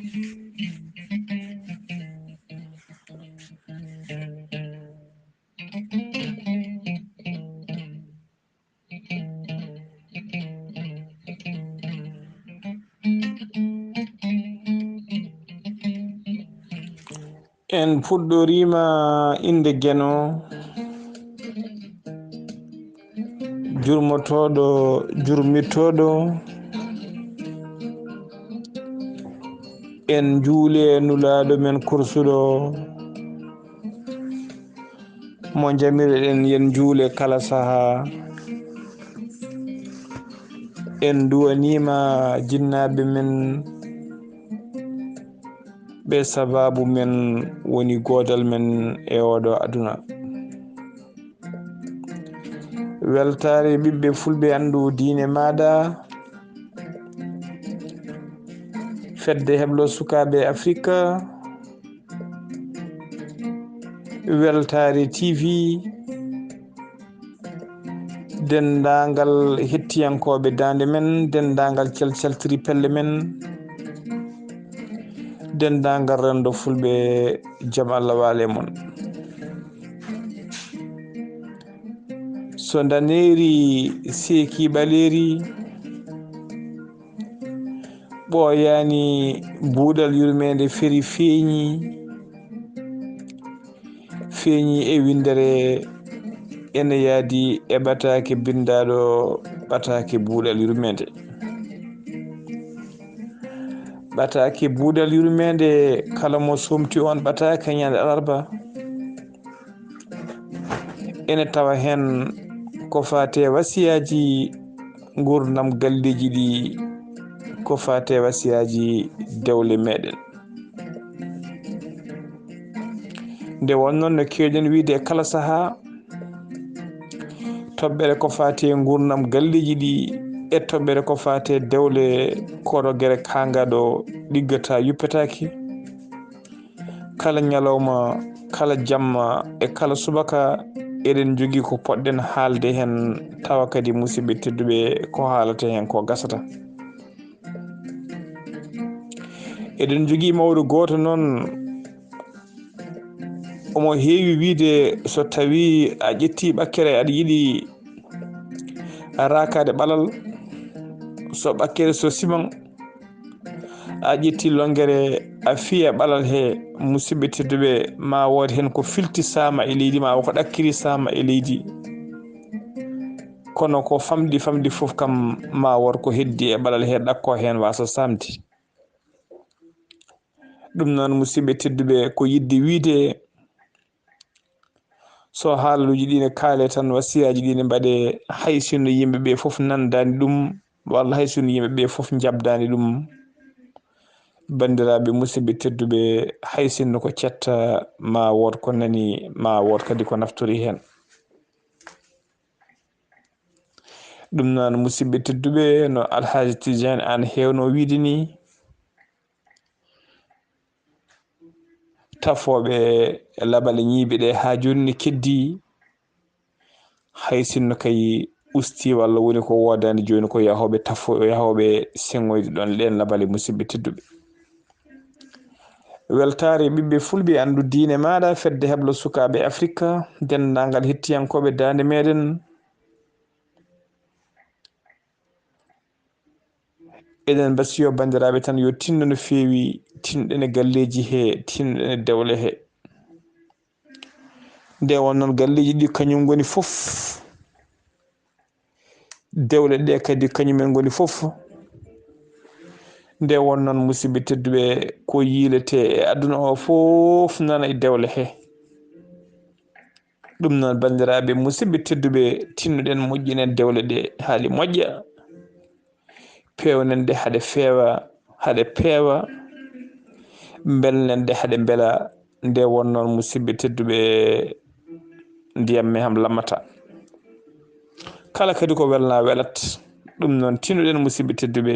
en fuɗɗorima inde Gueno jurmotoɗo jurmittoɗo en juule nulaɗo men kursuɗo mo jamireɗen yen juule kala saaha en duwanima jinnaɓe men ɓe sababu men woni godal men e oɗo aduna weltare ɓiɓɓe fulɓe andu diine maɗa fedde heblo sukaɓe Afrique weltare TV dendagal hettiyankoɓe dande men dendagal calcaltiri pelle men dendagal rendo fulɓe jaam Allah wale mon so daneri Seki Ɓaleri ɓoyani buuɗal yurmede feeri feeñi e windere ene yaadi e ɓatake bindaɗo ɓatake buuɗal yurmede ɓatake buuɗal yurmede kala mo somti on ɓatake ñande alarba ene tawa hen ko fate wasiyaji gurdam galleji ɗi ko fate wasiyaji dewle meɗen nde wonnon no kewɗen wiide kala saaha toɓɓere ko fate gurdam galleji ɗi e toɓɓere ko fate dewle korogere kangaɗo ɗiggata yuppetaki kala ñalawma kala jamma e kala subaka eɗen jogui ko poɗɗen haalde hen tawa kadi musidɓe tedduɓe ko haalate hen ko gasata eɗen jogui mawɗo goto noon omo heewi wiide so tawi a ƴetti ɓakkere aɗa yiiɗi rakade ɓalal so ɓakkere so siman a ƴetti longere a fiya ɓalal he musidɓe tedduɓe ma wood hen ko filti sama e leydi ma ko ɗakkiri sama e leydi kono ko famɗi foof kam ma wood ko heddi e ɓalal he ɗakko hen wasa samdi ɗum noon musidɓe tedduɓe ko yidde wiide so haaluji ɗi ne kaale tan wasiyaji ɗi ne mbaɗe hay sinno yimɓeɓe foof nandani ɗum walla hay sinno yimɓeɓe foof jabdani ɗum bandiraɓe musidɓe tedduɓe hay sinno ko cetta ma wood ko nani ma wood kadi ko naftori hen ɗum noon musidɓe tedduɓe no Alhaji Tidiane Anne hewno wiide ni tafoɓe laɓale ñiiɓe ɗe ha joni ne keddi hay sinno kay usti walla woni ko wodani joni ko yahoɓe yahoɓe sengoyde ɗon len laɓale musidɓe tedduɓe weltare ɓiɓɓe fulɓe andu diine maɗa fedde heblo sukaɓe Afrique dendagal hettiyankoɓe dande meɗen eɗen basiyo bandiraɓe tan yo tinno no feewi tinɗen e galleji he tinɗen e dewle he nde wonnon galleji ɗi kañum goni foof dewle ɗe kadi kañumen goni foof nde wonnon musidɓe tedduɓe ko yiilete e aduna o foof nana e dewle he ɗum noon bandiraɓe musidɓe tedduɓe tinnoɗen moƴƴinen dewle ɗe haali moƴƴa pewnen de haɗe feewa haɗe peewa belnen de haɗe beela nde wonnon musidɓe tedduɓe ndiyam mi ham lammata kala kadi ko welna welat ɗum noon tinnoɗen musidɓe tedduɓe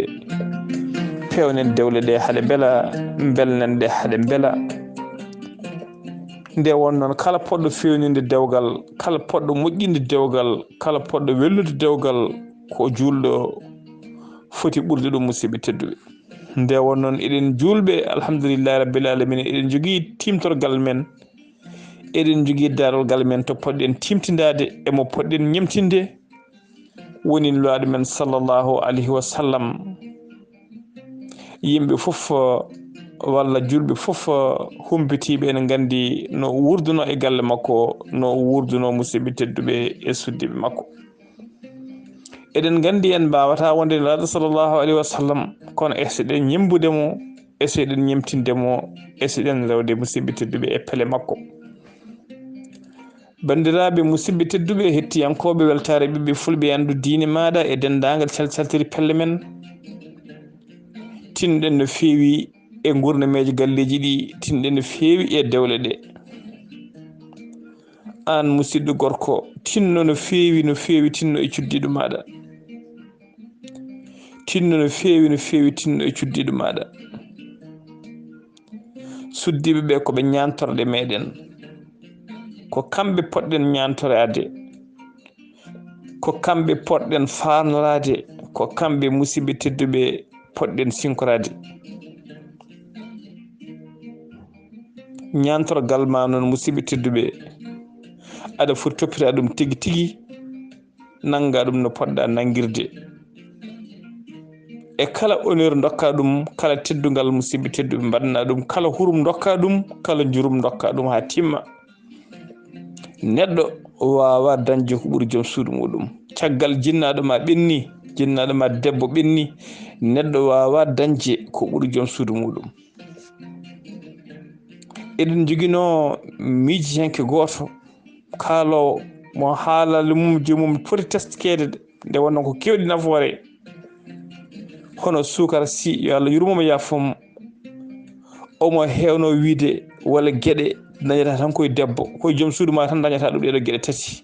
pewnen dewle ɗe haɗe beela belnen de haɗe beela nde wonnon kala poɗɗo fewninde dewgal kala poɗɗo moƴƴinde dewgal kala poɗɗo wellude dewgal ko julɗo foti ɓurde ɗum musidɓe tedduɓe nde won noon eɗen julɓe alhamdulillahi rabbil alamin eɗen jogui timtorgal men eɗen jogui darolgal men to poɗɗen timtidade emo poɗɗen ñemtinde woni laaɗo men sallllahu alayhi wa sallam yimɓe fof walla julɓe fof humpitiɓe ene gandi no wurduno e galle makko no wurduno musidɓe tedduɓe e suddiɓe makko eɗen gandi en mbawata wonde laaɗo sallllahu alayhi wa sallam kono eseɗen ñembudemo eseɗen ñemtindemo eseɗen rewde musidɓe tedduɓe e peele makko bandiraɓe musidɓe tedduɓe hettiyankoɓe weltare ɓiɓɓe fulɓe andu diine maɗa e dendagal calcaltiri pelle men tinɗen no feewi e gurnameji galleji ɗi tinɗen no feewi e dewle ɗe an musidɗo gorko tinno no feewi tinno e cuddiɗo maɗa tinno no feewi tinno e cuddiɗo maɗa suddiɓe ɓe koɓe ñantorɗe meɗen ko kamɓe poɗɗen ñantorade ko kamɓe poɗɗen farnorade ko kamɓe musidɓe tedduɓe poɗɗen sinkorade ñantorgal ma noon musidɓe tedduɓe aɗa foti toppita ɗum tigui tigui nanga ɗum no poɗɗa nanguirde e kala honneur dokka ɗum kala teddugal musidɓe tedduɓe mbaɗana ɗum kala hurum dokka ɗum kala jurum dokka ɗum ha timma neɗɗo wawa dañde ko ɓuuri joom suudu muɗum caggal jinnaɗo ma ɓenni jinnaɗo ma debbo ɓenni neɗɗo wawa dañde ko ɓuuri joom suudu muɗum eɗen joguino miiji henke goto kaalowo mo haalale mum jomum foti testkede nde wonno ko kewɗi nafoore hono sukara si yo Allah yurmomo yaafom omo hewno wiide walla gueɗe dañata tan koye debbo koye joom suudu ma tan dañata ɗum ɗeɗo gueɗe tati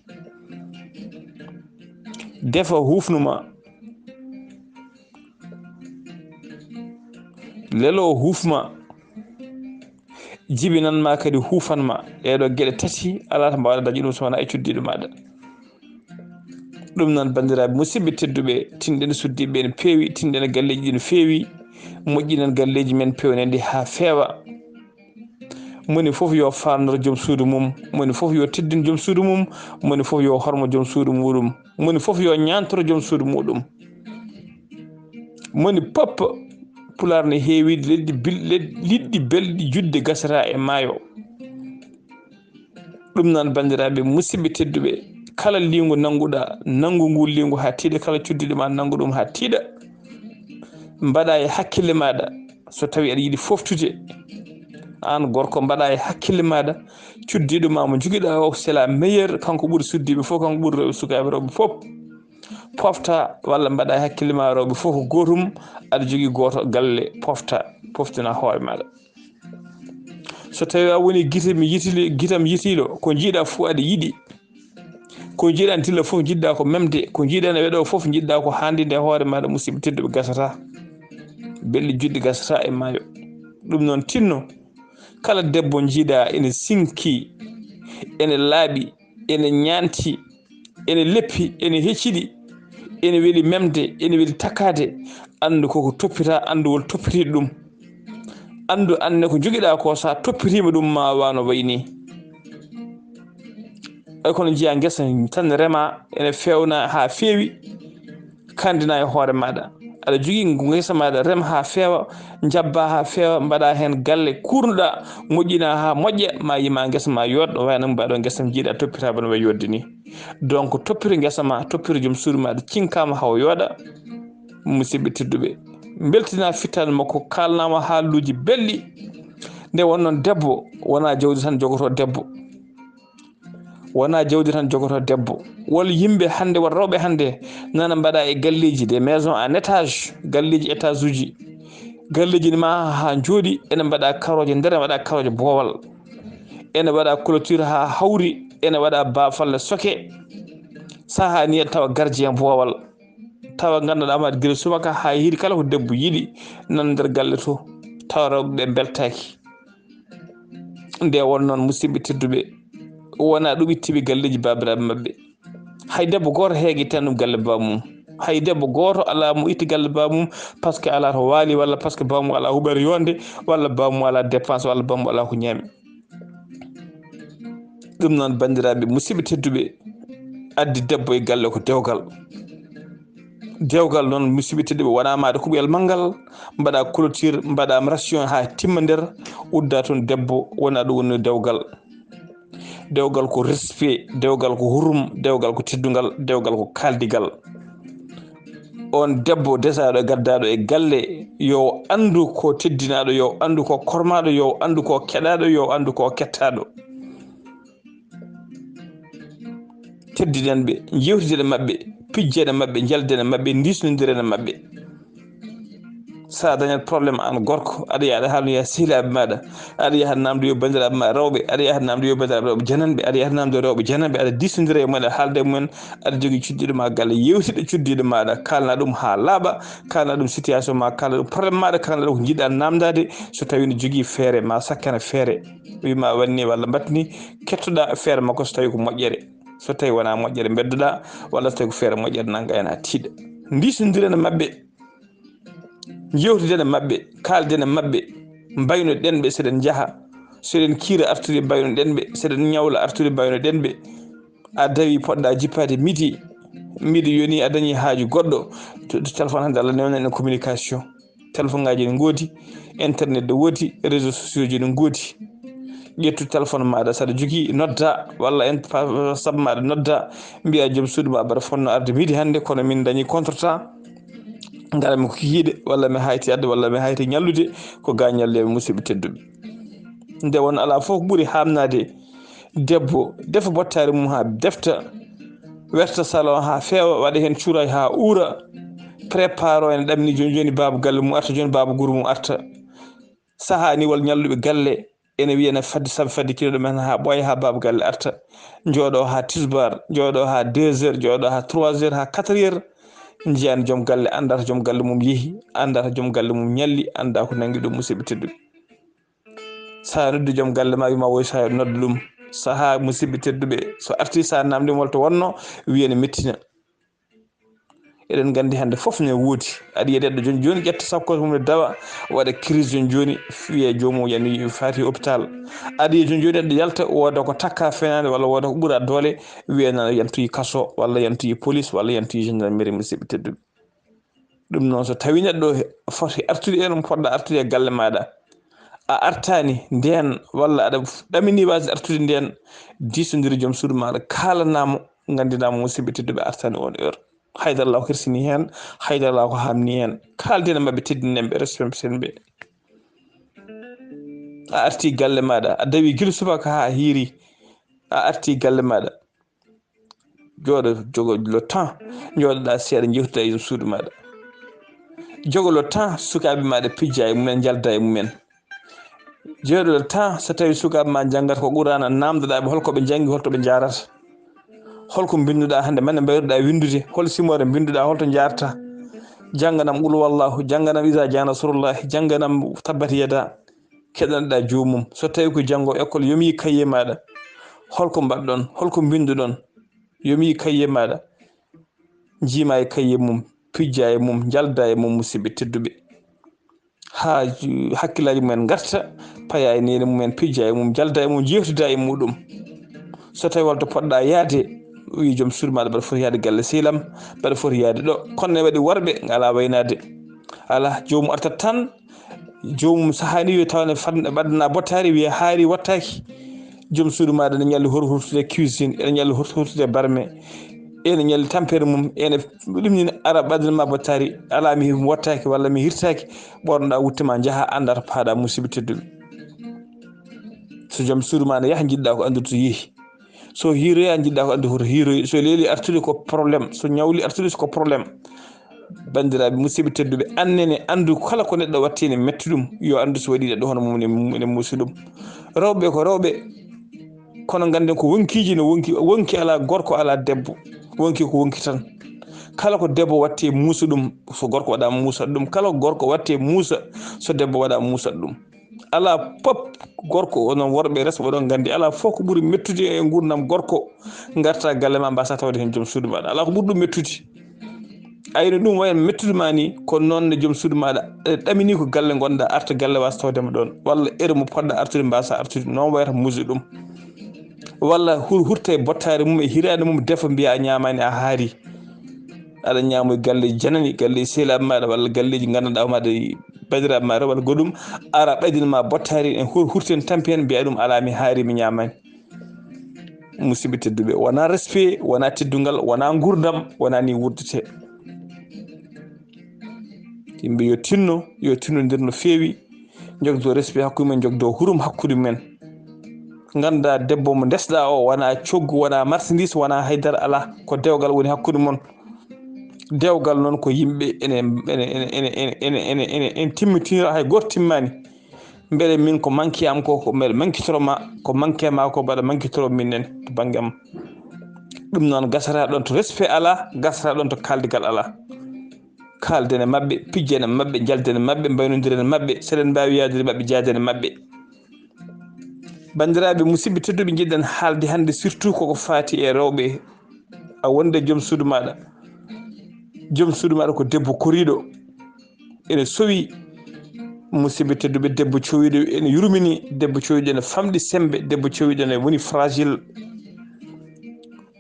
defa hufnuma lelo hufma jibinanma kadi hufanma ɗeɗo gueɗe tati ala to mbawɗa dañi ɗum sowona e cuddiɗo maɗa ɗum noon bandiraɓe musidɓe tedduɓe tinɗen suddiɓe ne peewi tinɗen galleji ɗi no feewi moƴƴinen galleji men pewnedi ha feewa moni foof yo farnoro joom suudu mum moni foof yo teddin joom suudu mum moni foof yo hormo joom suudu muɗum moni foof yo ñantoro joom suudu muɗum moni pop pular ne heewide liɗɗi belɗi judde gasata e maayo ɗum noon bandiraɓe musidɓe tedduɓe kala lingu nanguɗa nangu ngu lingu ha tiiɗa kala cuddiɗo ma nangu ɗum ha tiiɗa mbaɗa e hakkille maɗa so tawi aɗa yiiɗi foftude an gorko mbaɗa e hakkille maɗa cuddiɗo ma mo joguiɗa o c'est la meilleure kanko ɓuuri suddiɓe fof kanko ɓuuri rewɓe sukaɓe rewɓe fof pofta walla mbaɗa e hakkille ma rewɓe fof ko gotum aɗa jogui goto galle poftina hoore maɗa so tawi a woni guitam yitilo ko jiiɗa fo aɗa yiiɗi ko jiiɗa n tilla foof jiɗɗa ko memde ko jiiɗa ne weɗo foof jiɗɗa ko handinde hoore maɗa musidɓe tedduɓe gasata belɗi judɗi gasata e maayo ɗum noon tinno kala debbo jiiɗa ene sinki ene laaɓi ene ñanti ene leppi ene hecciɗi ene weeli memde ene weeli takkade andu koko toppita andu wol toppitiɗo ɗum andu anne ko joguiɗa ko sa toppitima ɗum ma wano wayni ay kono jiiya guesa tan rema ene fewna ha feewi kandina e hoore maɗa aɗa jogui guesa maɗa rem ha feewa jabba ha feewa mbaɗa hen galle kurnuɗa moƴƴina ha moƴƴa ma yima guesa ma yodɗo wayno mbaɗo guesa jiiɗa toppitama no wayi yodde ni donc toppito guesa ma toppito joom suudu maɗa cinkama haw yooɗa musidɓe tedduɓe beltina fittade makko kalnama haaluji belɗi nde wonnoon debbo wona jawdi tan jogoto debbo wona jawdi tan jogoto debbo walla yimɓe hande walla rewɓe hande nana mbaɗa e galleji des maisons en étage galleji étage uji galleji ma ha jooɗi ene mbaɗa karoje nder mbaɗa karoje boowal ene waɗa clôture ha hawri ene waɗa bafalle soke saha ni tawa gardien boowal tawa ganduɗa ma guila subaka ha hiiri kala ko debbo yiiɗi nan nder galle to tawa rewɓeɓe beltaki nde won noon musidɓe tedduɓe wona ɗum ittiɓe galleji babiraɓe mabɓe hay debbo goto heeguitan ɗum galle bamum hay debbo goto ala mo itti galle bamum par ce que ala to waali walla par ce que bamum ala huɓere yonde walla bamum ala dépense walla bamum ala ko ñaami. ɗum noon bandiraɓe musidɓe tedduɓe addi debbo e galle ko dewgal. Dewgal noon musidɓe tedduɓe wona maɗa kuɓoyal manggal mbaɗa clôture mbaɗa ration ha timma nder udda toon debbo wona ɗum woni dewgal. Dewgal ko respect, dewgal ko hurum, dewgal ko teddugal, dewgal ko kaldigal. On debbo desaɗo e gaddaɗo e galle yo andu ko teddinaɗo, yo andu ko kormaɗo, yo andu ko keɗaɗo, yo andu ko kettaɗo. Teddinen ɓe, jewtiden maɓɓe, pijjene maɓɓe, jaldene maɓɓe, disnodirene maɓɓe. Sa dañat probléme an gorko aɗa yaha haalno ya sehilaɓe maɗa, aɗa yaha namdo yo bandiraɓe ma rewɓe, aɗa yaha namdo yo bandiraɓe rewɓe jananɓe, aɗa yaha namdo rewɓe jananɓe, aɗa disnodira e mumen, aɗa haalda e mumen, aɗa jogui cuddiɗo ma galle, yewtiɗo cuddiɗo maɗa, kalna ɗum ha laaɓa, kalna ɗum situation ma, kalna ɗum probléme maɗa, kalna ɗum ko jiɗɗa namdade. So tawi ne jogui feere ma sakkana feere, wima wanni walla mbattini, kettoɗa feere makko so tawi ko moƴƴere. So tawi wona moƴƴere beddoɗa walla so tawi ko feere moƴƴere nangga hen ha tiiɗa. Disnodirene maɓɓe, jewtidene maɓɓe, kaaldene maɓɓe, mbayno ɗenɓe seɗen jaaha, seɗen kiira artude mbayno ɗenɓe, seɗen ñawla artude mbayno ɗenɓe. A dawi poɗɗa jippade midi yoni a dañi haaju goɗɗo téléphone hande Allah newna en communication. Téléphone ngaji ne goodi, internet ne woodi, réseaux sociaux ji ne goodi. ƴettu téléphone maɗa saɗa jogui nodda walla saabu maɗa nodda mbiya joom suudu ma mbaɗa fonno arde midi hande kono min dañi contretemps garami ko kikiɗe walla mi hayti adde walla mi hayti ñallude ko ga ñalleɓe musidɓe tedduɓe. Nde won ala fof ko ɓuuri hamnade debbo defa bottari mum ha defta, werta salon ha feewa, waɗa hen cuuraji ha uura, prépare o ene ɗamini joni baba galle mum arta, joni baba guuru mum arta. Saaha ni wal ñalluɓe galle ene wiyane fadde sabi fadde kiloɗo men ha ɓooya ha baba galle arta, jooɗo ha tisbar, jooɗo ha 2 heures, jooɗo ha 3 heures, ha 4 heures. Jiyani joom galle andata joom galle mum yeehi, andata joom galle mum ñalli, anda ko nangi ɗum musidɓe tedduɓe. Sa noddi joom galle ma wima woy sa nodda ɗum saaha musidɓe tedduɓe so arti sa namdimo walla to wonno wiyane mettina. Eɗen gandi hande foof ne woodi, aɗa yiya neɗɗo joni joni ƴetta sakkoje mum ne dawa waɗa crise joni joni wiye jomum yani fati hôpital. Aɗa yiya joni joni neɗɗo yalta woda ko takka fenade walla woda ko ɓuura doole wiye nana yantoyi kaso walla yantoyi police walla yantoyi gendarmerie musidɓe tedduɓe. ɗum noon so tawi neɗɗo foti artude eno poɗɗa artude e galle maɗa a artani nden walla aɗa ɗamini wasde artude nden disodiri joom suudu maɗa kalanamo gandinamo musidɓe tedduɓe artani on heure. Haydara law hirsini hen, haydara law ko hamni hen, kaldene mabɓe teddinenɓe respecten ɓe. A arti galle maɗa a dawi guila subaka ha hiiri, a arti galle maɗa jooɗo jogo le temps jooɗoɗa seeɗa jewtida e suudu maɗa, jogo le temps sukaɓe maɗa pijja e mumen, jalda e mumen. Jooɗo le temps so tawi sukaɓe ma janggata ko qur'ana namdoɗaɓe holkoɓe janggi holtoɓe jarata, holko binduɗa hande mande mbayruɗa windude, hol simore binduɗa holto jarta. Jangganam qul wallahu, jangganam isa ja nasrullah, jangganam tabbat yada, keɗanoɗa jomum. So tawi ko janggo école yomi kaye maɗa holko mbaɗɗon, holko binduɗon, yomi kaye maɗa jima e kaye mum, pijja e mum, jalda e mum musidɓe tedduɓe ha hakkillaji mumen garta paya e nene mumen, pijja e mum, jalda e mum, jewtida e muɗum. So tawi holto poɗɗa yaade wi joom suudu maɗa mbaɗa foti yaade galle sehlam, mbaɗa foti yaade ɗo, kono ne waɗi worɓe ala waynade, ala jomum artat tan jomum sahani wi tawne ɓaddana bottari wiya haari wattaki. Joom suudu maɗa ne ñalli hurtude cuisine, ene ñalli hurtude barme, ene ñalli tampere mum, ene ɗumni ara ɓaddanama bottari ala mi wattaki walla mi hirtaki, ɓornoɗa wuttima jaaha andata paaɗa musidɓe tedduɓe. So joom suudu ma ne yaaha jiɗɗa ko andude to yeehi, so hiiroya jiɗɗa ko andude hoto hiiroyi, so leeli artude ko probléme, so ñawli artude ko probléme. Bandiraɓe musidɓe tedduɓe annene andu kala ko neɗɗo watti ne metti ɗum yo andu so waɗi neɗɗo hono mum ne muusi ɗum. Rewɓe ko rewɓe kono ganden ko wonkiji no wonki ala gorko ala debbo, wonki ko wonki tan. Kala ko debbo watti muusa ɗum so gorko waɗa muusa ɗum, kala ko gorko watti muusa so debbo waɗa muusa ɗum. Ala pop gorko onon worɓe resɓe oɗon gandi ala fof ko ɓuuri mettude e gurdam gorko garta galle ma mbasa tawde hen joom suudu maɗa, ala ko ɓuuri ɗum mettude. ayno ɗum wayen mettuduma ni ko noonne joom suudu maɗa ɗamini ko galle gonɗa arta galle wastawdema ɗon walla heure mo poɗɗa artude mbasa artude noon wayata muusi ɗum walla hurta e bottare mum e hirade mum defa mbiya a ñamani a haari aɗa ñamoye galleji janani galleji sehilaɓe maɗa walla galleji ganduɗa maɗa bandiraɓe maɗa walla goɗɗum ara ɓaydinma bottari en hurti en tampi hen mbiya ɗum ala mi haari mi ñamani musidɓe tedduɓe wona respect wona teddugal wona gurdam wona ni wurdete yimɓe yo tinnodir no feewi jogdo respect hakkude men jogdo hurum hakkude men ganda debbo mo desɗa o wona coggu wona marchandise wona haydara ala ko dewgal woni hakkude mon dewgal noon ko yimɓe en timmitinira hay goto timmani beele min ko manque am ko beele manquitoroma ko manque ma ko mbaɗa manquitoro minen to banggue am ɗum noon gasata ɗon to respect ala gasata ɗon to kaldigal ala kalden e mabɓe pijjen e mabɓe jalden e mabɓe mbaynodiren e mabɓe seɗen mbawi yadude mabɓe jaaden e mabɓe bandiraɓe musidɓe tedduɓe jiɗɗen haalde hannde surtout koko fati e rewɓe a wonde joom suudu maɗa ko debbo koriɗo ene sowi musidɓe tedduɓe debbo cowiɗo ene yurmini debbo cowiɗo ene famɗi sembe debbo cowiɗo ene woni fragile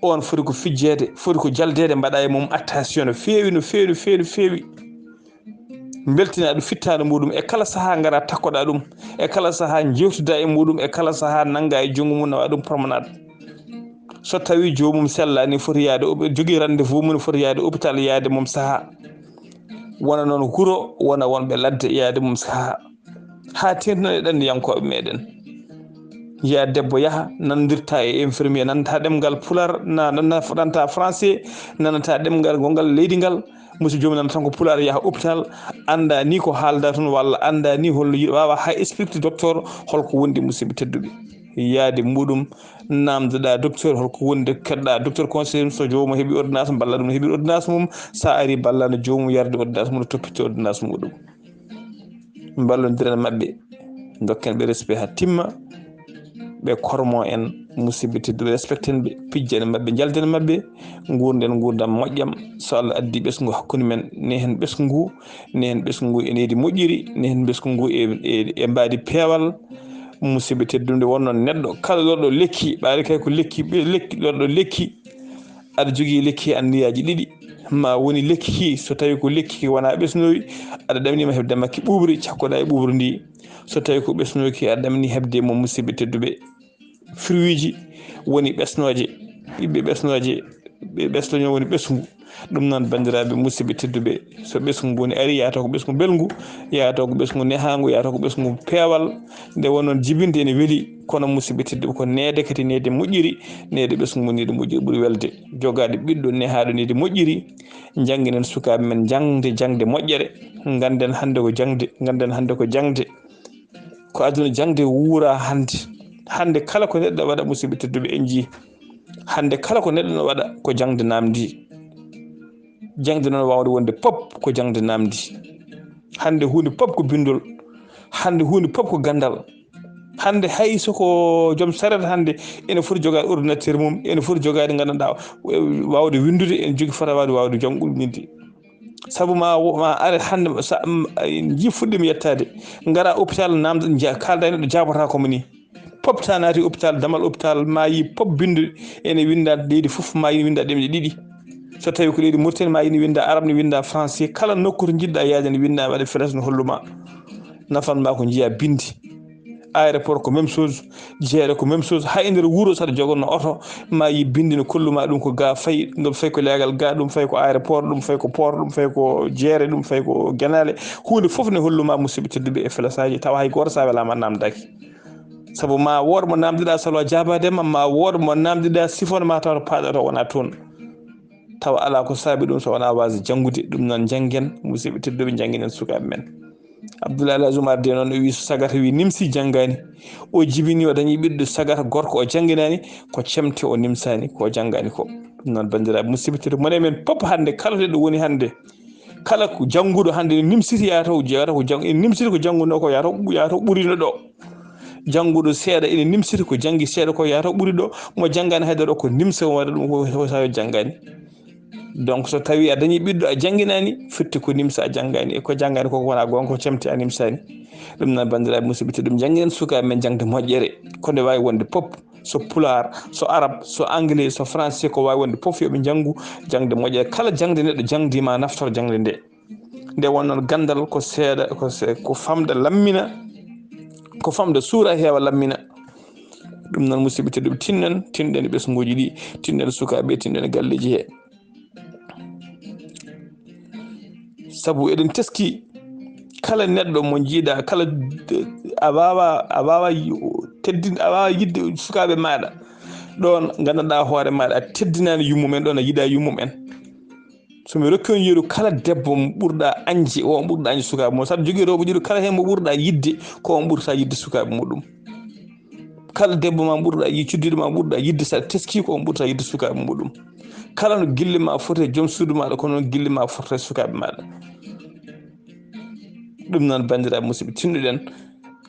on foti ko fijjede foti ko jaldede mbaɗa e mum attention no feewi no feewi no feewi no feewi beltina ɗum fittade muɗum e kala saaha gara takkoɗa ɗum e kala saaha jewtuda e muɗum e kala saaha nangga e junggo mum nawa ɗum promenade so tawi jomum sellani foti yaade jogui rendez-vous mum foti yaade hôpital yaade mum saaha wona noon huuro wona wonɓe ladde yaade mum saaha ha tengtuno e ɗanniyankoɓe meɗen yiya debbo yaaha nandirta e infirmier nanta ɗemgal pular nanta français nanata ɗemgal gongal leydi ngal musidɗo jomum nanata tan ko pular yaaha hôpital anda ni ko haalda toon walla anda ni holno yiiɗa wawa hay expliquede docteur holko wondi musidɓe tedduɓe yaade muɗum namdoɗa docteur holko wondi keɗɗa docteur conseil so jomum heeɓi ordonnance balla ɗum no heeɓi ordonnance mum sa ari ballano jomum yarde ordonnance mum no toppite ordonnance muɗum ballodiren mabɓe dokken ɓe respect ha timma ɓe kormo en musidɓe tedduɓe respecten ɓe pijjen mabɓe jalden mabɓe gurden gurdam moƴƴam so Allah addi ɓesgu hakkude men ne hen ɓesgu ngu ne hen ɓesgu ngu e neydi moƴƴiri ne hen ɓesgu ngu e mbadi peewal musidɓe teddude wonno neɗɗo kala lorɗo lekki ɓaade kay ko lekki lorɗo lekki aɗa jogui lekki anniyaji ɗiɗi ma woni lekki ki so tawi ko lekki ki wona ɓesnoyi aɗa ɗamnima hebde makki ɓuɓri cakkoɗa e ɓuɓri ndi so tawi ko ɓesnoki aɗa ɗamni hebde mo musidɓe tedduɓe fruit ji woni ɓesnoje ɓiɓɓe ɓesnoje ɓe ɓesnoño woni ɓesgu ɗum noon bandiraɓe musidɓe tedduɓe so ɓesgu ngu ne ari yataw ko ɓesgu belgu yataw ko ɓesgu nehagu yataw ko ɓesgu peewal nde wonnoon jibinde ene weeli kono musidɓe tedduɓe ko neede kadi neede moƴƴiri neede ɓesgu ngu nide moƴƴiri ɓuuri welde jogade ɓiɗɗo nehaɗo nide moƴƴiri jangginen sukaɓe men jangde moƴƴere ganden hande ko jangde ko aduna jangde wuura hande kala ko neɗɗo waɗa musidɓe tedduɓe en jii hande kala ko neɗɗo no waɗa ko jangde namdi jangde noon wawde wonde pop ko jangde namdi hande hunde pop ko bindol hande hunde pop ko gandal hande hay soko joom saret hande ene foti jogade ordinateur mum ene foti jogade gandanɗa wawde windude ene jogui fota wawde janggulnide saabu ma are hande ji fuɗɗima yettade gara hôpital namdo kalda e neɗɗo jabata komo ni pop ta naati hôpital damal hôpital ma yi pop bindu ene winda leydi foof ma yi winda ɗemɗe ɗiɗi so tawi ko leydi Mauritanie ma yi winda arabe ne winda français kala nokku to jiɗɗa yaade ne winda waɗa frais no holluma nafanma ko jiiya bindi aéroport ko même chose jeere ko même chose ha e nder wuuro saɗa jogorno oto ma yi bindi no kolluma ɗum ko ga fayi ɗum fayi ko leegal ga ɗum fayi ko aéroport ɗum fayi ko port ɗum fayi ko jeere ɗum fayi ko guenale hunde foof ne holluma musidɓe tedduɓe e felasaji tawa hay goto sa welama namdaki saabu ma wood mo namdiɗa salwa jabadema ma wood mo namdiɗa sifone ma taw to paɗata wona toon tawa ala ko saabi ɗum so wona wasde janggude ɗum noon janggen musidɓe tedduɓe jangginen sukaɓe men Abdoulaye Aladji Oumar de noon o wi so sagata wi nimsi janggani o jibini o dañi ɓiɗɗo sagata gorko o jangginani ko cemte o nimsani ko janggani ko ɗum noon bandiraɓe musidɓe tedduɓe mone men pop hande kala to ɗo woni hande kala ko jangguɗo hande nimsiti yataw nimsiti ko jangguno ko yataw ɓurino ɗo jangguɗo seeɗa ene nimsiti ko janggi seeɗa ko yataw ɓuuri ɗo mo janggani haydara ko nimsa waɗa ɗum ko sawi janggani donc so tawi a dañi ɓiɗɗo a jangginani fitti ko nimsa a janggani ko janggani koko wona gonga ko cemti a nimsani ɗum noon bandiraɓe musidɓe te ɗum jangginen sukaɓe men jangde moƴƴere ko nde wawi wonde pop so pular so arabe so anglais so français ko wawi wonde poof yoɓe janggu jangde moƴƴere kala jangde neɗɗo jangdima naftor jangde nde won noon gandal ko seeɗa ko famda lammina ko famda suura heewa lammina ɗum noon musidɓe tedduɓe tinɗen ɓesguji ɗi tinɗen sukaɓe tinɗen galleji he saabu eɗen teski kala neɗɗo mo jiiɗa kala a wawa teddinde a wawa yidde sukaɓe maɗa ɗon gandanɗa hoore maɗa a teddinani yummumen ɗon a yiiɗa yummumen somi rokki on yeeru kala debbo mo ɓurɗa anje o ɓurɗa anje sukaɓe mum saɗa jogui rewɓe ƴiɗo kala hen mo ɓurɗa yidde ko on ɓurta yidde sukaɓe muɗum kala debbo ma ɓurɗa cuddiɗo ma ɓurɗa yidde saɗa teski ko on ɓurta yidde sukaɓe muɗum kala no guille ma foti joom suudu maɗa ko noon guille ma foti sukaɓe maɗa ɗum noon bandiraɓe musidɓe tinnuɗen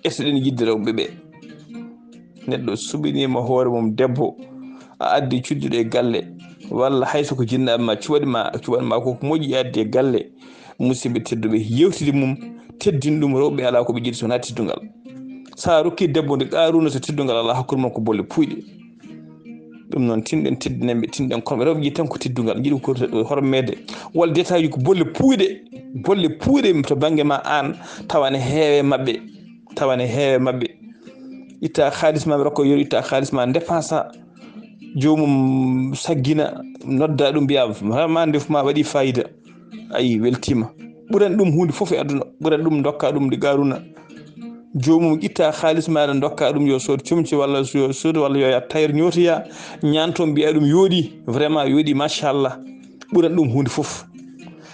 etoɗen yidde rewɓeɓe neɗɗo suɓinima hoore mum debbo a addi cuddiɗo e galle walla hayso ko jinnaɓe ma cuwaɗma koko moƴƴi addi e galle musidɓe tedduɓe yewtide mum teddin ɗum rewɓe ala koɓe jiiɗi sowona teddugal sa rokki debbo nde qaruna to teddugal ala hakkude mon ko bolle puyɗe ɗum noon tinɗen teddinenɓe tinɗen kono rewɓe jiiɗi tan ko teddugal jiiɗi ko hormede walla détail ko bolle puyɗe to banggue ma an tawane heewe mabɓe itta halis ma rokko yeru itta halis ma dépensa jomum saggina nodda ɗum mbiya vraiment ndefuma waɗi fayida ayi weltima ɓuurani ɗum hunde foof e aduna ɓuurani ɗum dokka ɗum ɗi garuna jomum itta halis maɗa dokka ɗum yo sood comci walla yo sood walla yo yat tailleur ñotoya ñanto mbiya ɗum yooɗi vraiment yooɗi machallah ɓuurani ɗum hunde foof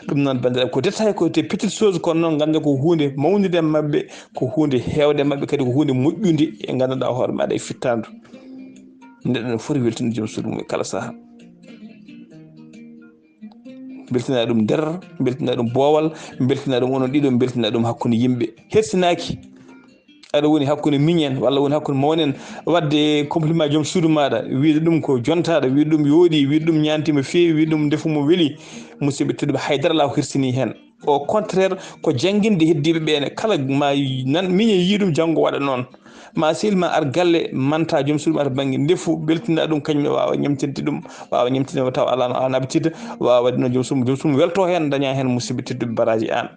ɗum noon bandiraɓe ko détail ko te petite chose kono noon ganda ko hunde mawnude mabɓe ko hunde hewde mabɓe kadi ko hunde moƴƴude e gandanɗa hoore maɗa e fittandu neɗɗo ne foti weltinde joom suudu mum kala saaha beltina ɗum nder beltina ɗum boowal beltina ɗum onon ɗiɗo beltina ɗum hakkude yimɓe hersinaki aɗa woni hakkude miñen walla woni hakkude mawnen wadde compliment joom suudu maɗa wiide ɗum ko jontaɗo wiide ɗum yooɗi wiide ɗum ñantima feewi wiide ɗum ndefumo weeli musidɓe tedduɓe haydara ala ko hirsini hen au contraire ko jangguinde heddiɓe ɓene kala ma nan miñe yiiɗum janggo waɗa noon ma sehlima ar galle manta joom suudu ma to banggue ndefu beltina ɗum kañum wawa ñamtinde ɗum wawa ñamtinde taw ala no naɓetida wawa waɗi noon joom suudu welto hen daña hen musidɓe tedduɓe baraji an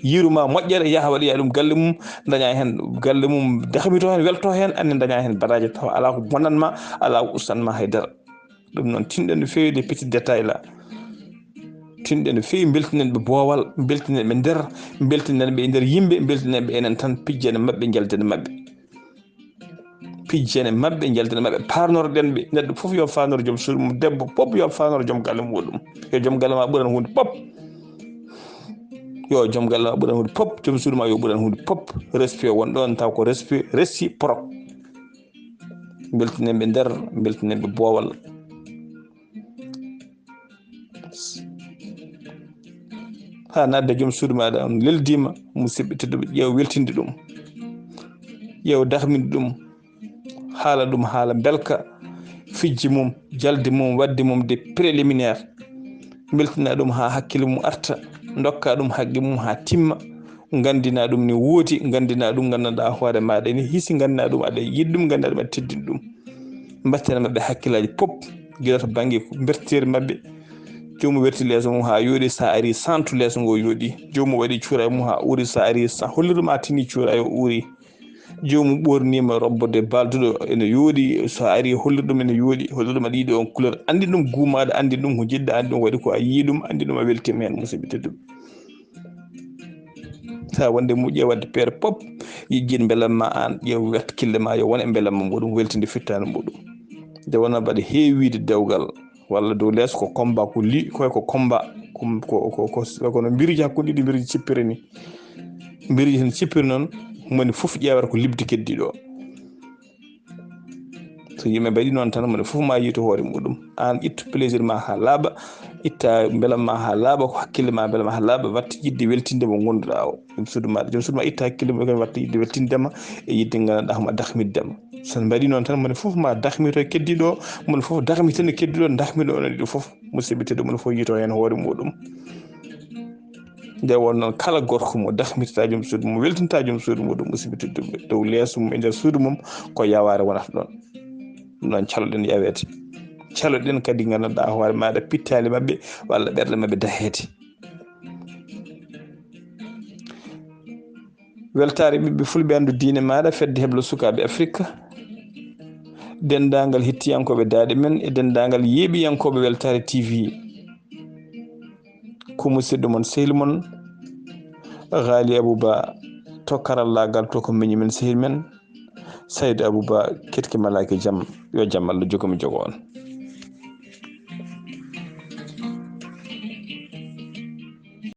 yiruma moƴƴere yaaha waɗoya ɗum galle mum daña hen galle mum dahmito hen welto hen anne daña hen baraji taw ala ko bonanma ala ko ustanma haydara ɗum noon tinɗen no fewi des petits détails là tinɗen no fewi beltinen ɓe boowal beltinen ɓe nder beltinen ɓe e nder yimɓe beltinen ɓe enen tan pijjene mabɓe jaldene mabɓe parnorɗen ɓe neɗɗo foof yo fanor joom suudu mum debbo pop yo fanor joom galle muɗum yo joom galle ma ɓuuran hunde pop yo joom galle ma ɓuuran hunde pop joom suudu ma yo ɓuuran hunde pop respect won ɗon taw ko respect réciproque beltinen ɓe nder beltinen ɓe boowal ha nadde joom suudu maɗa on leldima musidɓe tedduɓe ƴeew weltinde ɗum ƴeew dahminde ɗum haala ɗum haala belka fijji mum jalde mum wadde mum de préliminaire beltina ɗum ha hakkille mum arta dokka ɗum haqqe mum ha timma gandina ɗum ne wooti gandina ɗum gandanɗa hoore maɗa ene hiisi gandina ɗum aɗa yiɗi ɗum gandina ɗum aɗa teddini ɗum mbattana mabɓe hakkillaji pop guila to banggue berteri mabɓe jomum werti leeso mum ha yooɗi sa ari santu leeso ngo yooɗi jomum waɗi cuura mum ha uuri sa ari holliruma tini cuura o uuri jomum ɓornima robbode balduɗo ene yooɗi so ari hollirɗum ene yooɗi hollirɗum aɗa yiiɗi on couleur andi ɗum gumaɗo andi ɗum ko jiɗɗa andi ɗum waɗi ko a yii ɗum andi ɗum a weltima hen musidɓe tedduɓe sa wonde moƴƴe wadde feere pop yijjiɗ beelamma an ƴeew hakkille ma yo won e beelamma muɗum weltinde fittande muɗum nde wonno mbaɗa heewide dewgal walla dow leeso ko combat ko li koye ko combat kono biriji hakkude ɗiɗi biriji cippiri ni biriji hen cippiri noon moni foof ƴeewata ko libde keddiɗo so yimɓe mbaɗi noon tan moni foof ma yiito hoore muɗum an ittu plaisir ma ha laaɓa itta beelamma ha laaɓa ko hakkille ma beelama ha laaɓa watta yidde weltinde mo gonduɗa o joom suudu ma itta hakkille mum watta yidde weltindema e yidde gandanɗa homo dahmiddema sen mbaɗi noon tan mone fof ma dakmito e keddiɗo mon fof dakmiten e keddiɗo dakmiɗo onon ɗiɗo fof musidɓe tedduɓe mon fof yito hen hoore muɗum nde won noon kala gorko mo dakmitata joom suudu mum weltinta joom suudu muɗum musidɓe tedduɓe dow leeso mum e nder suudu mum ko yaware wonata ɗon ɗum noon caloɗen yawede caloɗen kadi gandanɗa hoore maɗa pittali mabɓe walla ɓerɗe mabɓe dahede weltare ɓiɓɓe fulɓe andu diine maɗa fedde heblo sukaɓe afrique dendagal hettiyankoɓe daaɗe men e dendagal yeeɓiyankoɓe weltare tv ko musidɗo mon sehil mon Ghali Abouba to karallagal to ko miñi men sehil men Saydou Abouba ketki malaki jaam yo jaam Allah jogomi jogo on